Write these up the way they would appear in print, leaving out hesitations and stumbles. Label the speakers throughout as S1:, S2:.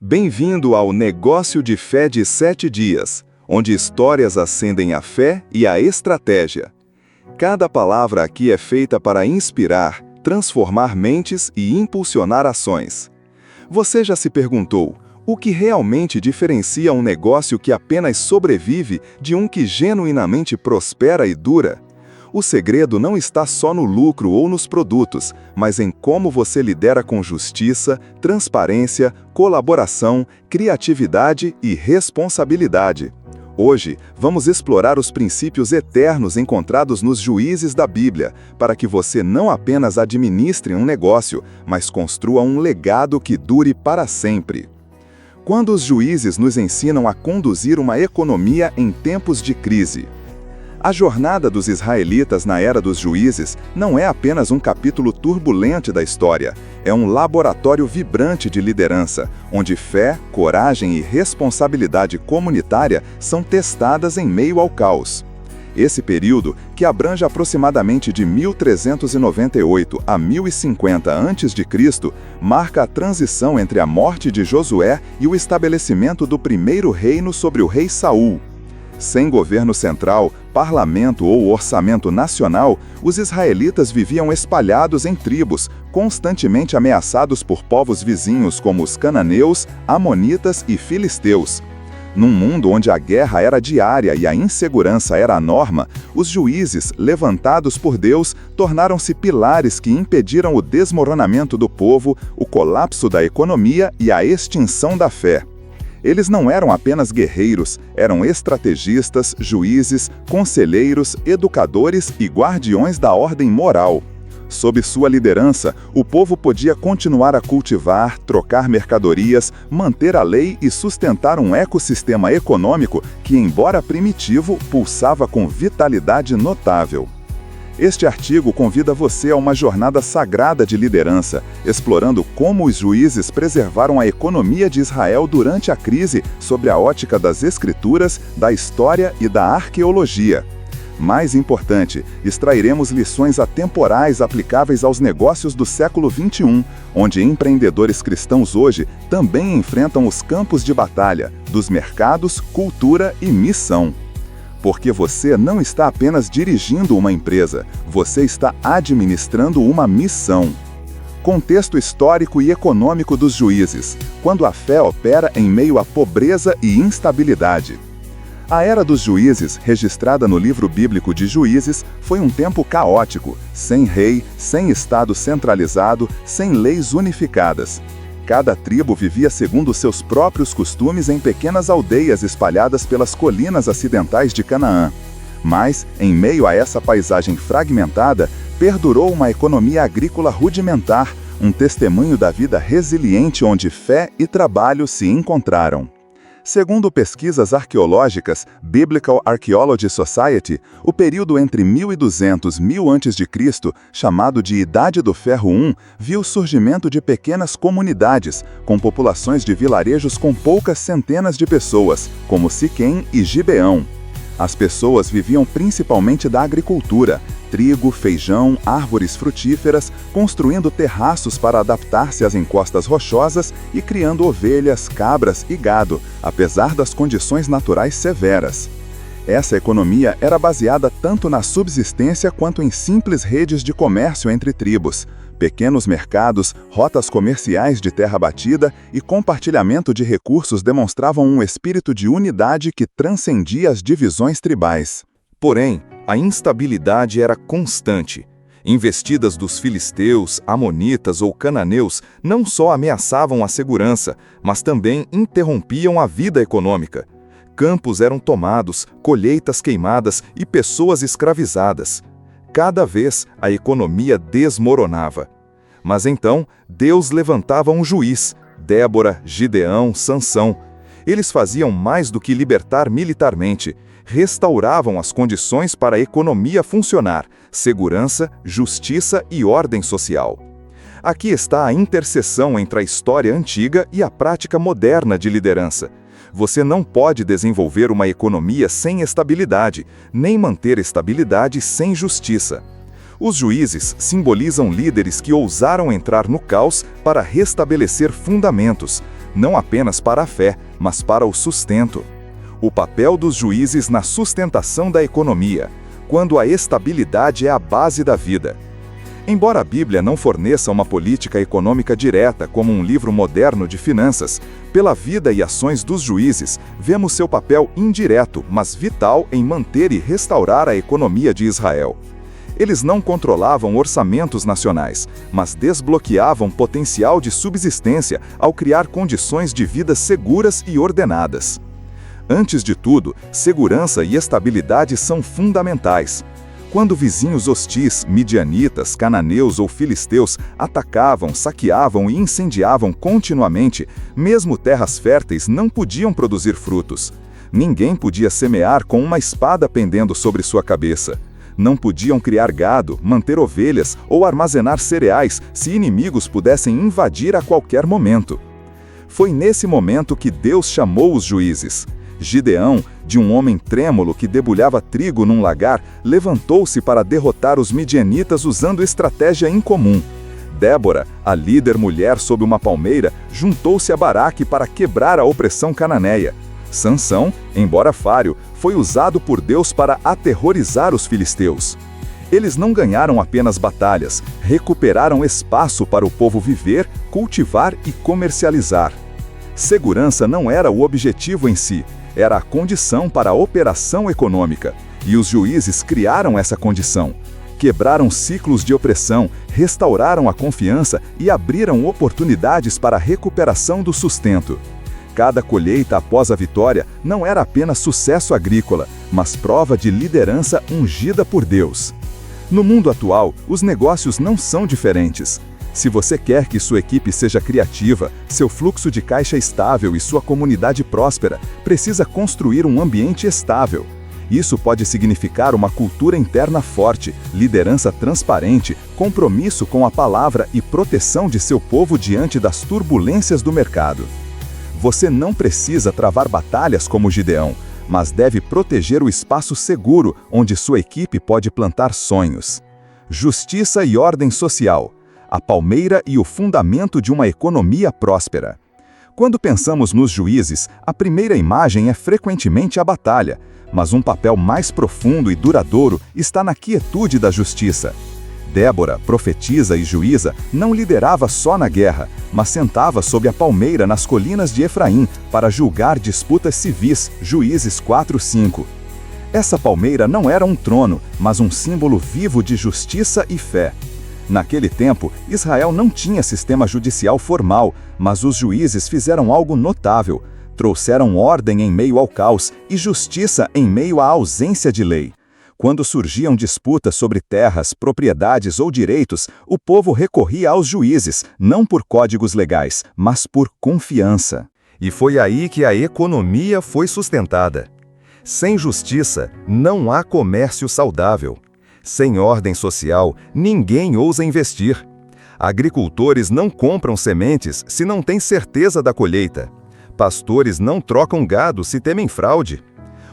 S1: Bem-vindo ao Negócio de Fé de 7 Dias, onde histórias acendem a fé e a estratégia. Cada palavra aqui é feita para inspirar, transformar mentes e impulsionar ações. Você já se perguntou o que realmente diferencia um negócio que apenas sobrevive de um que genuinamente prospera e dura? O segredo não está só no lucro ou nos produtos, mas em como você lidera com justiça, transparência, colaboração, criatividade e responsabilidade. Hoje, vamos explorar os princípios eternos encontrados nos juízes da Bíblia, para que você não apenas administre um negócio, mas construa um legado que dure para sempre. Quando os juízes nos ensinam a conduzir uma economia em tempos de crise. A jornada dos israelitas na era dos juízes não é apenas um capítulo turbulento da história, é um laboratório vibrante de liderança, onde fé, coragem e responsabilidade comunitária são testadas em meio ao caos. Esse período, que abrange aproximadamente de 1398 a 1050 a.C., marca a transição entre a morte de Josué e o estabelecimento do primeiro reino sobre o rei Saul. Sem governo central, parlamento ou orçamento nacional, os israelitas viviam espalhados em tribos, constantemente ameaçados por povos vizinhos como os cananeus, amonitas e filisteus. Num mundo onde a guerra era diária e a insegurança era a norma, os juízes, levantados por Deus, tornaram-se pilares que impediram o desmoronamento do povo, o colapso da economia e a extinção da fé. Eles não eram apenas guerreiros, eram estrategistas, juízes, conselheiros, educadores e guardiões da ordem moral. Sob sua liderança, o povo podia continuar a cultivar, trocar mercadorias, manter a lei e sustentar um ecossistema econômico que, embora primitivo, pulsava com vitalidade notável. Este artigo convida você a uma jornada sagrada de liderança, explorando como os juízes preservaram a economia de Israel durante a crise sob a ótica das escrituras, da história e da arqueologia. Mais importante, extrairemos lições atemporais aplicáveis aos negócios do século XXI, onde empreendedores cristãos hoje também enfrentam os campos de batalha dos mercados, cultura e missão. Porque você não está apenas dirigindo uma empresa, você está administrando uma missão. Contexto histórico e econômico dos juízes, quando a fé opera em meio à pobreza e instabilidade. A era dos juízes, registrada no livro bíblico de Juízes, foi um tempo caótico, sem rei, sem estado centralizado, sem leis unificadas. Cada tribo vivia segundo seus próprios costumes em pequenas aldeias espalhadas pelas colinas acidentais de Canaã. Mas, em meio a essa paisagem fragmentada, perdurou uma economia agrícola rudimentar, um testemunho da vida resiliente onde fé e trabalho se encontraram. Segundo pesquisas arqueológicas, Biblical Archaeology Society, o período entre 1200 e 1000 a.C., chamado de Idade do Ferro I, viu o surgimento de pequenas comunidades, com populações de vilarejos com poucas centenas de pessoas, como Siquém e Gibeão. As pessoas viviam principalmente da agricultura, trigo, feijão, árvores frutíferas, construindo terraços para adaptar-se às encostas rochosas e criando ovelhas, cabras e gado, apesar das condições naturais severas. Essa economia era baseada tanto na subsistência quanto em simples redes de comércio entre tribos, pequenos mercados, rotas comerciais de terra batida e compartilhamento de recursos demonstravam um espírito de unidade que transcendia as divisões tribais. Porém, a instabilidade era constante. Investidas dos filisteus, amonitas ou cananeus não só ameaçavam a segurança, mas também interrompiam a vida econômica. Campos eram tomados, colheitas queimadas e pessoas escravizadas. Cada vez a economia desmoronava. Mas então, Deus levantava um juiz, Débora, Gideão, Sansão. Eles faziam mais do que libertar militarmente, restauravam as condições para a economia funcionar, segurança, justiça e ordem social. Aqui está a interseção entre a história antiga e a prática moderna de liderança. Você não pode desenvolver uma economia sem estabilidade, nem manter estabilidade sem justiça. Os juízes simbolizam líderes que ousaram entrar no caos para restabelecer fundamentos, não apenas para a fé, mas para o sustento. O papel dos juízes na sustentação da economia, quando a estabilidade é a base da vida. Embora a Bíblia não forneça uma política econômica direta como um livro moderno de finanças, pela vida e ações dos juízes, vemos seu papel indireto, mas vital em manter e restaurar a economia de Israel. Eles não controlavam orçamentos nacionais, mas desbloqueavam potencial de subsistência ao criar condições de vida seguras e ordenadas. Antes de tudo, segurança e estabilidade são fundamentais. Quando vizinhos hostis, midianitas, cananeus ou filisteus atacavam, saqueavam e incendiavam continuamente, mesmo terras férteis não podiam produzir frutos. Ninguém podia semear com uma espada pendendo sobre sua cabeça. Não podiam criar gado, manter ovelhas ou armazenar cereais se inimigos pudessem invadir a qualquer momento. Foi nesse momento que Deus chamou os juízes. Gideão, de um homem trêmulo que debulhava trigo num lagar, levantou-se para derrotar os midianitas usando estratégia incomum. Débora, a líder mulher sob uma palmeira, juntou-se a Baraque para quebrar a opressão cananeia. Sansão, embora falho, foi usado por Deus para aterrorizar os filisteus. Eles não ganharam apenas batalhas, recuperaram espaço para o povo viver, cultivar e comercializar. Segurança não era o objetivo em si, era a condição para a operação econômica, e os juízes criaram essa condição. Quebraram ciclos de opressão, restauraram a confiança e abriram oportunidades para a recuperação do sustento. Cada colheita após a vitória não era apenas sucesso agrícola, mas prova de liderança ungida por Deus. No mundo atual, os negócios não são diferentes. Se você quer que sua equipe seja criativa, seu fluxo de caixa estável e sua comunidade próspera, precisa construir um ambiente estável. Isso pode significar uma cultura interna forte, liderança transparente, compromisso com a palavra e proteção de seu povo diante das turbulências do mercado. Você não precisa travar batalhas como Gideão, mas deve proteger o espaço seguro onde sua equipe pode plantar sonhos. Justiça e ordem social. A palmeira e o fundamento de uma economia próspera. Quando pensamos nos juízes, a primeira imagem é frequentemente a batalha, mas um papel mais profundo e duradouro está na quietude da justiça. Débora, profetisa e juíza, não liderava só na guerra, mas sentava sob a palmeira nas colinas de Efraim para julgar disputas civis, Juízes 4:5. Essa palmeira não era um trono, mas um símbolo vivo de justiça e fé. Naquele tempo, Israel não tinha sistema judicial formal, mas os juízes fizeram algo notável. Trouxeram ordem em meio ao caos e justiça em meio à ausência de lei. Quando surgiam disputas sobre terras, propriedades ou direitos, o povo recorria aos juízes, não por códigos legais, mas por confiança. E foi aí que a economia foi sustentada. Sem justiça, não há comércio saudável. Sem ordem social, ninguém ousa investir. Agricultores não compram sementes se não têm certeza da colheita. Pastores não trocam gado se temem fraude.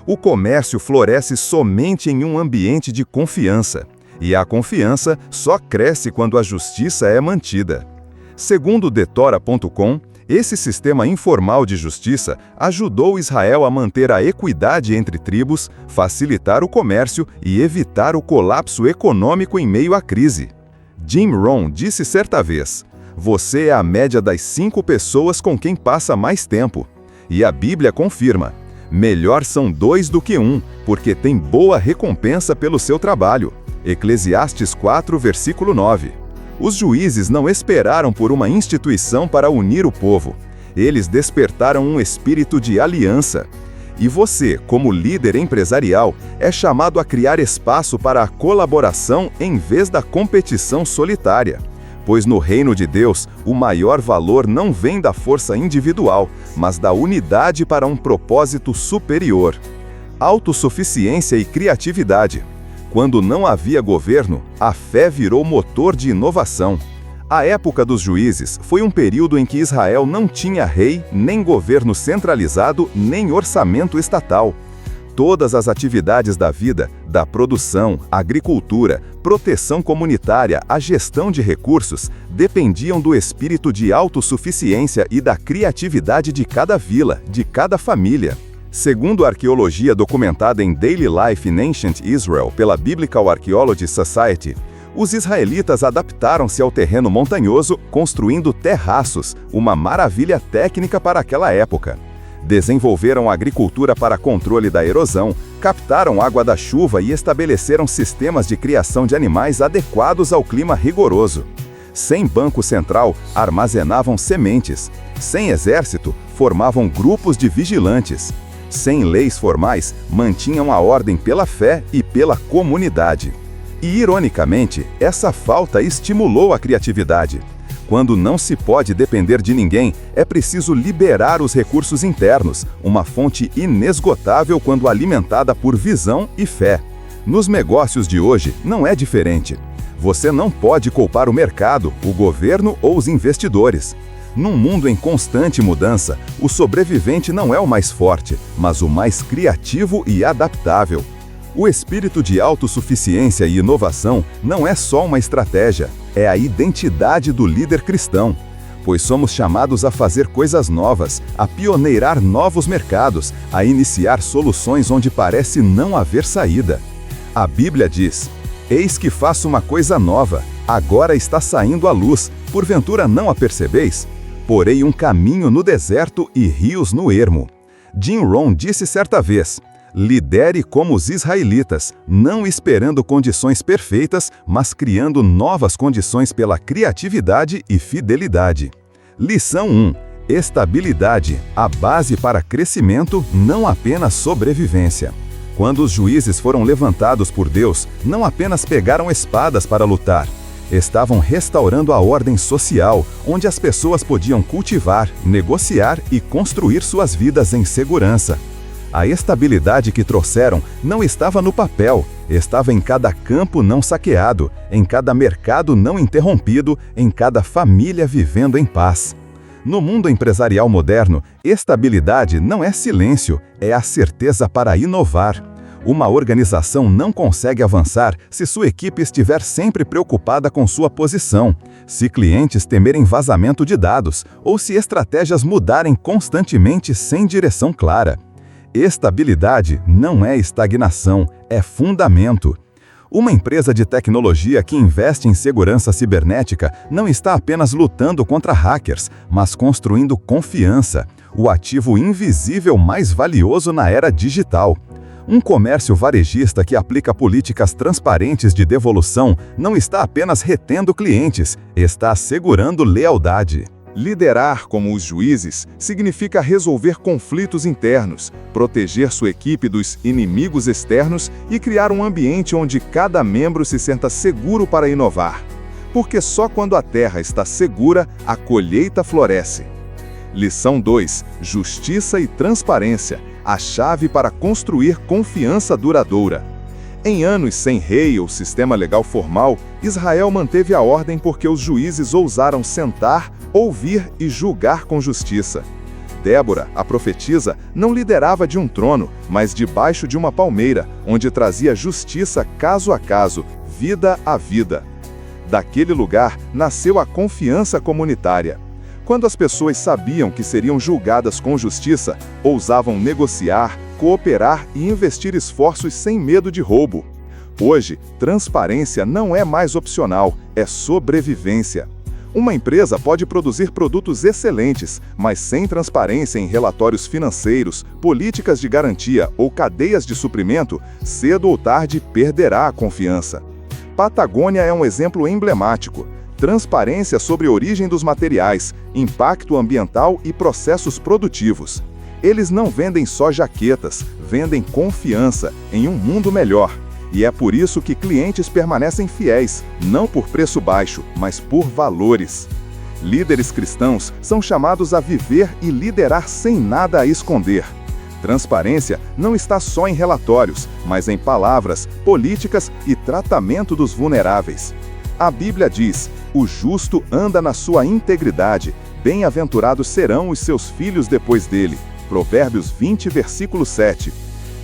S1: O comércio floresce somente em um ambiente de confiança. E a confiança só cresce quando a justiça é mantida. Segundo Detora.com, esse sistema informal de justiça ajudou Israel a manter a equidade entre tribos, facilitar o comércio e evitar o colapso econômico em meio à crise. Jim Rohn disse certa vez: "Você é a média das 5 pessoas com quem passa mais tempo." E a Bíblia confirma: "Melhor são 2 do que 1, porque tem boa recompensa pelo seu trabalho." Eclesiastes 4, versículo 9. Os juízes não esperaram por uma instituição para unir o povo. Eles despertaram um espírito de aliança. E você, como líder empresarial, é chamado a criar espaço para a colaboração em vez da competição solitária. Pois no reino de Deus, o maior valor não vem da força individual, mas da unidade para um propósito superior. Autossuficiência e criatividade. Quando não havia governo, a fé virou motor de inovação. A época dos juízes foi um período em que Israel não tinha rei, nem governo centralizado, nem orçamento estatal. Todas as atividades da vida, da produção, agricultura, proteção comunitária, a gestão de recursos, dependiam do espírito de autossuficiência e da criatividade de cada vila, de cada família. Segundo a arqueologia documentada em Daily Life in Ancient Israel pela Biblical Archaeology Society, os israelitas adaptaram-se ao terreno montanhoso, construindo terraços, uma maravilha técnica para aquela época. Desenvolveram agricultura para controle da erosão, captaram água da chuva e estabeleceram sistemas de criação de animais adequados ao clima rigoroso. Sem banco central, armazenavam sementes. Sem exército, formavam grupos de vigilantes. Sem leis formais, mantinham a ordem pela fé e pela comunidade. E, ironicamente, essa falta estimulou a criatividade. Quando não se pode depender de ninguém, é preciso liberar os recursos internos, uma fonte inesgotável quando alimentada por visão e fé. Nos negócios de hoje, não é diferente. Você não pode culpar o mercado, o governo ou os investidores. Num mundo em constante mudança, o sobrevivente não é o mais forte, mas o mais criativo e adaptável. O espírito de autossuficiência e inovação não é só uma estratégia, é a identidade do líder cristão, pois somos chamados a fazer coisas novas, a pioneirar novos mercados, a iniciar soluções onde parece não haver saída. A Bíblia diz: "Eis que faço uma coisa nova, agora está saindo à luz, porventura não a percebeis? Porei um caminho no deserto e rios no ermo." Jim Rohn disse certa vez: "Lidere como os israelitas, não esperando condições perfeitas, mas criando novas condições pela criatividade e fidelidade." Lição 1. Estabilidade, a base para crescimento, não apenas sobrevivência. Quando os juízes foram levantados por Deus, não apenas pegaram espadas para lutar. Estavam restaurando a ordem social, onde as pessoas podiam cultivar, negociar e construir suas vidas em segurança. A estabilidade que trouxeram não estava no papel, estava em cada campo não saqueado, em cada mercado não interrompido, em cada família vivendo em paz. No mundo empresarial moderno, estabilidade não é silêncio, é a certeza para inovar. Uma organização não consegue avançar se sua equipe estiver sempre preocupada com sua posição, se clientes temerem vazamento de dados ou se estratégias mudarem constantemente sem direção clara. Estabilidade não é estagnação, é fundamento. Uma empresa de tecnologia que investe em segurança cibernética não está apenas lutando contra hackers, mas construindo confiança, o ativo invisível mais valioso na era digital. Um comércio varejista que aplica políticas transparentes de devolução não está apenas retendo clientes, está assegurando lealdade. Liderar como os juízes significa resolver conflitos internos, proteger sua equipe dos inimigos externos e criar um ambiente onde cada membro se sinta seguro para inovar. Porque só quando a terra está segura, a colheita floresce. Lição 2. Justiça e transparência, a chave para construir confiança duradoura. Em anos sem rei ou sistema legal formal, Israel manteve a ordem porque os juízes ousaram sentar, ouvir e julgar com justiça. Débora, a profetisa, não liderava de um trono, mas debaixo de uma palmeira, onde trazia justiça caso a caso, vida a vida. Daquele lugar nasceu a confiança comunitária. Quando as pessoas sabiam que seriam julgadas com justiça, ousavam negociar, cooperar e investir esforços sem medo de roubo. Hoje, transparência não é mais opcional, é sobrevivência. Uma empresa pode produzir produtos excelentes, mas sem transparência em relatórios financeiros, políticas de garantia ou cadeias de suprimento, cedo ou tarde perderá a confiança. Patagônia é um exemplo emblemático. Transparência sobre a origem dos materiais, impacto ambiental e processos produtivos. Eles não vendem só jaquetas, vendem confiança em um mundo melhor. E é por isso que clientes permanecem fiéis, não por preço baixo, mas por valores. Líderes cristãos são chamados a viver e liderar sem nada a esconder. Transparência não está só em relatórios, mas em palavras, políticas e tratamento dos vulneráveis. A Bíblia diz: "O justo anda na sua integridade, bem-aventurados serão os seus filhos depois dele." Provérbios 20, versículo 7.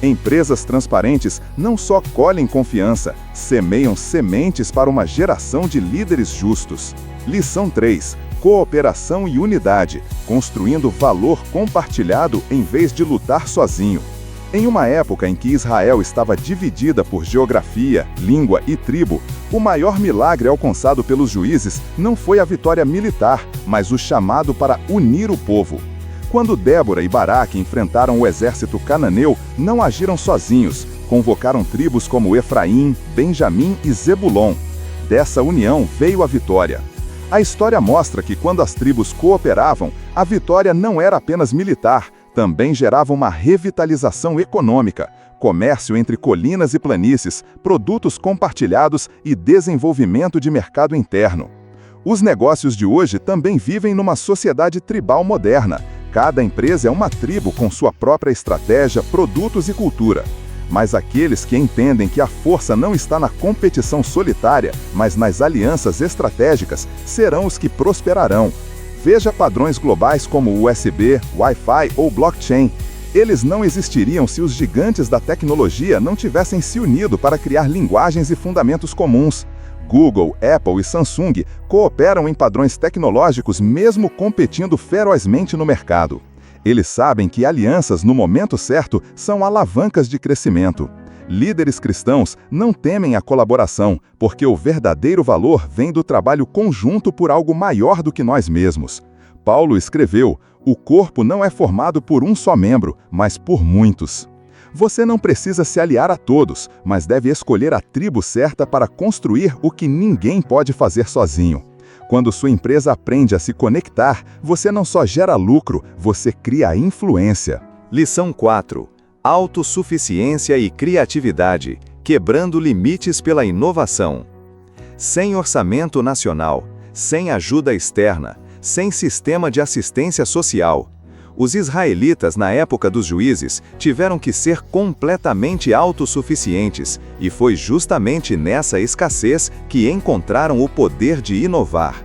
S1: Empresas transparentes não só colhem confiança, semeiam sementes para uma geração de líderes justos. Lição 3. Cooperação e unidade, construindo valor compartilhado em vez de lutar sozinho. Em uma época em que Israel estava dividida por geografia, língua e tribo, o maior milagre alcançado pelos juízes não foi a vitória militar, mas o chamado para unir o povo. Quando Débora e Baraque enfrentaram o exército cananeu, não agiram sozinhos, convocaram tribos como Efraim, Benjamim e Zebulon. Dessa união veio a vitória. A história mostra que quando as tribos cooperavam, a vitória não era apenas militar, também gerava uma revitalização econômica, comércio entre colinas e planícies, produtos compartilhados e desenvolvimento de mercado interno. Os negócios de hoje também vivem numa sociedade tribal moderna. Cada empresa é uma tribo com sua própria estratégia, produtos e cultura. Mas aqueles que entendem que a força não está na competição solitária, mas nas alianças estratégicas, serão os que prosperarão. Veja padrões globais como USB, Wi-Fi ou blockchain. Eles não existiriam se os gigantes da tecnologia não tivessem se unido para criar linguagens e fundamentos comuns. Google, Apple e Samsung cooperam em padrões tecnológicos mesmo competindo ferozmente no mercado. Eles sabem que alianças no momento certo são alavancas de crescimento. Líderes cristãos não temem a colaboração, porque o verdadeiro valor vem do trabalho conjunto por algo maior do que nós mesmos. Paulo escreveu: "O corpo não é formado por um só membro, mas por muitos." Você não precisa se aliar a todos, mas deve escolher a tribo certa para construir o que ninguém pode fazer sozinho. Quando sua empresa aprende a se conectar, você não só gera lucro, você cria influência. Lição 4. Autossuficiência e criatividade, quebrando limites pela inovação. Sem orçamento nacional, sem ajuda externa, sem sistema de assistência social, os israelitas, na época dos juízes, tiveram que ser completamente autossuficientes, e foi justamente nessa escassez que encontraram o poder de inovar.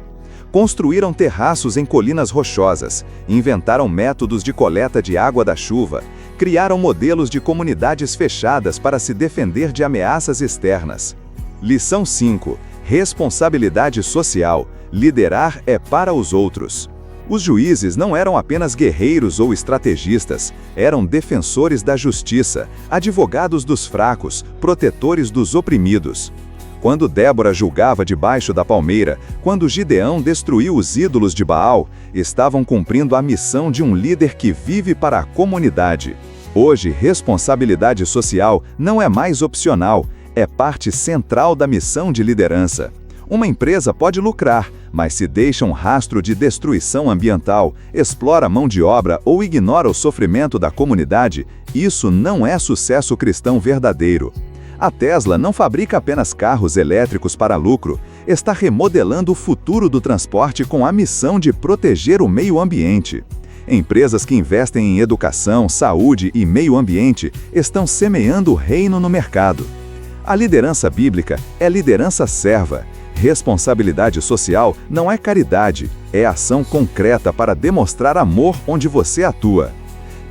S1: Construíram terraços em colinas rochosas, inventaram métodos de coleta de água da chuva, criaram modelos de comunidades fechadas para se defender de ameaças externas. Lição 5. Responsabilidade social. Liderar é para os outros. Os juízes não eram apenas guerreiros ou estrategistas, eram defensores da justiça, advogados dos fracos, protetores dos oprimidos. Quando Débora julgava debaixo da palmeira, quando Gideão destruiu os ídolos de Baal, estavam cumprindo a missão de um líder que vive para a comunidade. Hoje, responsabilidade social não é mais opcional, é parte central da missão de liderança. Uma empresa pode lucrar, mas se deixa um rastro de destruição ambiental, explora a mão de obra ou ignora o sofrimento da comunidade, isso não é sucesso cristão verdadeiro. A Tesla não fabrica apenas carros elétricos para lucro, está remodelando o futuro do transporte com a missão de proteger o meio ambiente. Empresas que investem em educação, saúde e meio ambiente estão semeando o reino no mercado. A liderança bíblica é liderança serva. Responsabilidade social não é caridade, é ação concreta para demonstrar amor onde você atua.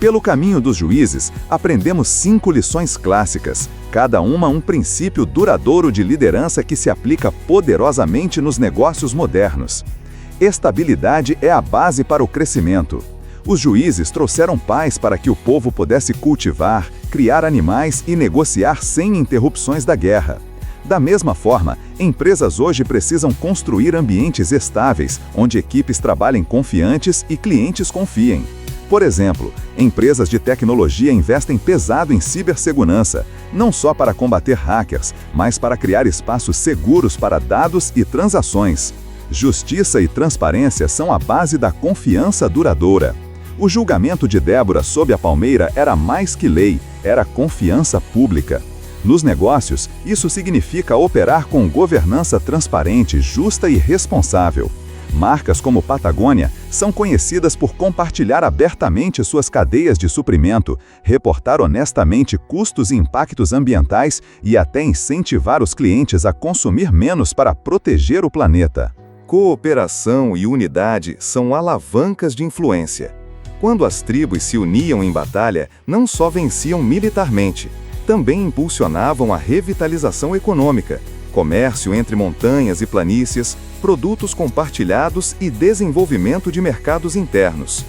S1: Pelo caminho dos juízes, aprendemos 5 lições clássicas, cada uma um princípio duradouro de liderança que se aplica poderosamente nos negócios modernos. Estabilidade é a base para o crescimento. Os juízes trouxeram paz para que o povo pudesse cultivar, criar animais e negociar sem interrupções da guerra. Da mesma forma, empresas hoje precisam construir ambientes estáveis, onde equipes trabalhem confiantes e clientes confiem. Por exemplo, empresas de tecnologia investem pesado em cibersegurança, não só para combater hackers, mas para criar espaços seguros para dados e transações. Justiça e transparência são a base da confiança duradoura. O julgamento de Débora sob a palmeira era mais que lei, era confiança pública. Nos negócios, isso significa operar com governança transparente, justa e responsável. Marcas como Patagônia são conhecidas por compartilhar abertamente suas cadeias de suprimento, reportar honestamente custos e impactos ambientais e até incentivar os clientes a consumir menos para proteger o planeta. Cooperação e unidade são alavancas de influência. Quando as tribos se uniam em batalha, não só venciam militarmente, também impulsionavam a revitalização econômica, comércio entre montanhas e planícies, produtos compartilhados e desenvolvimento de mercados internos.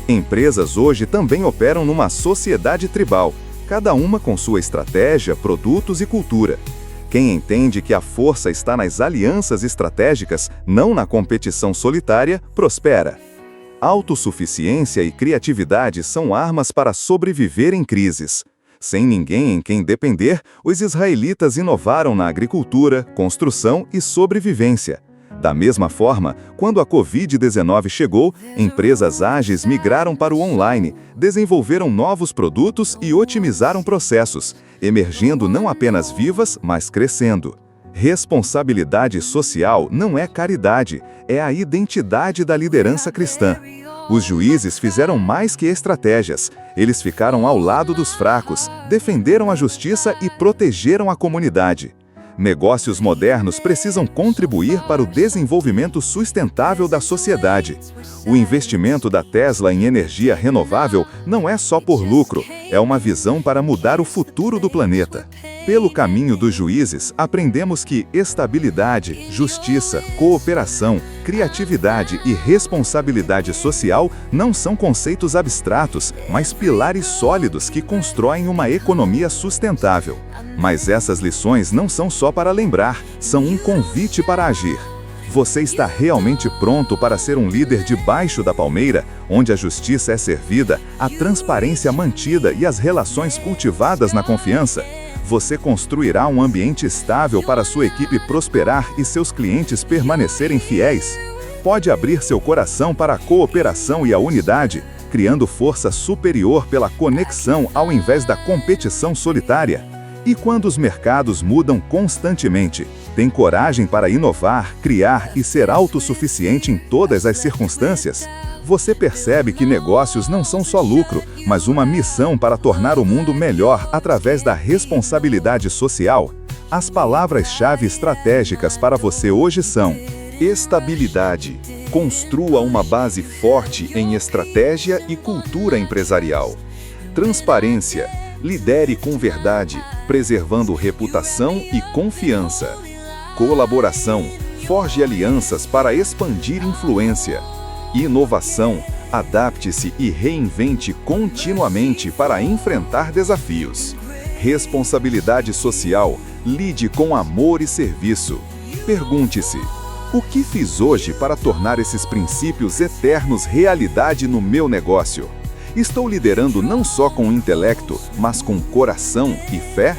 S1: Empresas hoje também operam numa sociedade tribal, cada uma com sua estratégia, produtos e cultura. Quem entende que a força está nas alianças estratégicas, não na competição solitária, prospera. Autossuficiência e criatividade são armas para sobreviver em crises. Sem ninguém em quem depender, os israelitas inovaram na agricultura, construção e sobrevivência. Da mesma forma, quando a Covid-19 chegou, empresas ágeis migraram para o online, desenvolveram novos produtos e otimizaram processos, emergindo não apenas vivas, mas crescendo. Responsabilidade social não é caridade, é a identidade da liderança cristã. Os juízes fizeram mais que estratégias. Eles ficaram ao lado dos fracos, defenderam a justiça e protegeram a comunidade. Negócios modernos precisam contribuir para o desenvolvimento sustentável da sociedade. O investimento da Tesla em energia renovável não é só por lucro, é uma visão para mudar o futuro do planeta. Pelo caminho dos juízes, aprendemos que estabilidade, justiça, cooperação, criatividade e responsabilidade social não são conceitos abstratos, mas pilares sólidos que constroem uma economia sustentável. Mas essas lições não são só para lembrar, são um convite para agir. Você está realmente pronto para ser um líder debaixo da palmeira, onde a justiça é servida, a transparência mantida e as relações cultivadas na confiança? Você construirá um ambiente estável para sua equipe prosperar e seus clientes permanecerem fiéis? Pode abrir seu coração para a cooperação e a unidade, criando força superior pela conexão ao invés da competição solitária? E quando os mercados mudam constantemente, tem coragem para inovar, criar e ser autossuficiente em todas as circunstâncias? Você percebe que negócios não são só lucro, mas uma missão para tornar o mundo melhor através da responsabilidade social? As palavras-chave estratégicas para você hoje são: estabilidade. Construa uma base forte em estratégia e cultura empresarial. Transparência. Lidere com verdade, preservando reputação e confiança. Colaboração. Forge alianças para expandir influência. Inovação. Adapte-se e reinvente continuamente para enfrentar desafios. Responsabilidade social. Lide com amor e serviço. Pergunte-se: o que fiz hoje para tornar esses princípios eternos realidade no meu negócio? Estou liderando não só com intelecto, mas com coração e fé?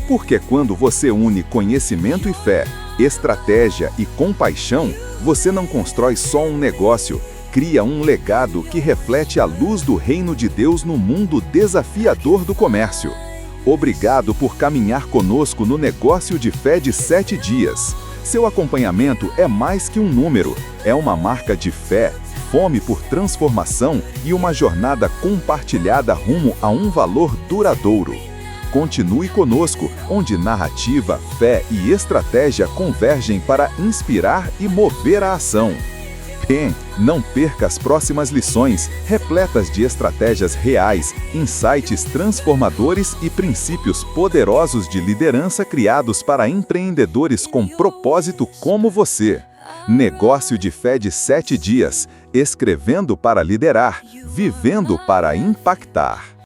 S1: Porque quando você une conhecimento e fé, estratégia e compaixão, você não constrói só um negócio, cria um legado que reflete a luz do reino de Deus no mundo desafiador do comércio. Obrigado por caminhar conosco no Negócio de Fé de 7 dias. Seu acompanhamento é mais que um número, é uma marca de fé, fome por transformação e uma jornada compartilhada rumo a um valor duradouro. Continue conosco, onde narrativa, fé e estratégia convergem para inspirar e mover a ação. Não perca as próximas lições, repletas de estratégias reais, insights transformadores e princípios poderosos de liderança criados para empreendedores com propósito como você. Negócio de Fé de 7 dias, escrevendo para liderar, vivendo para impactar.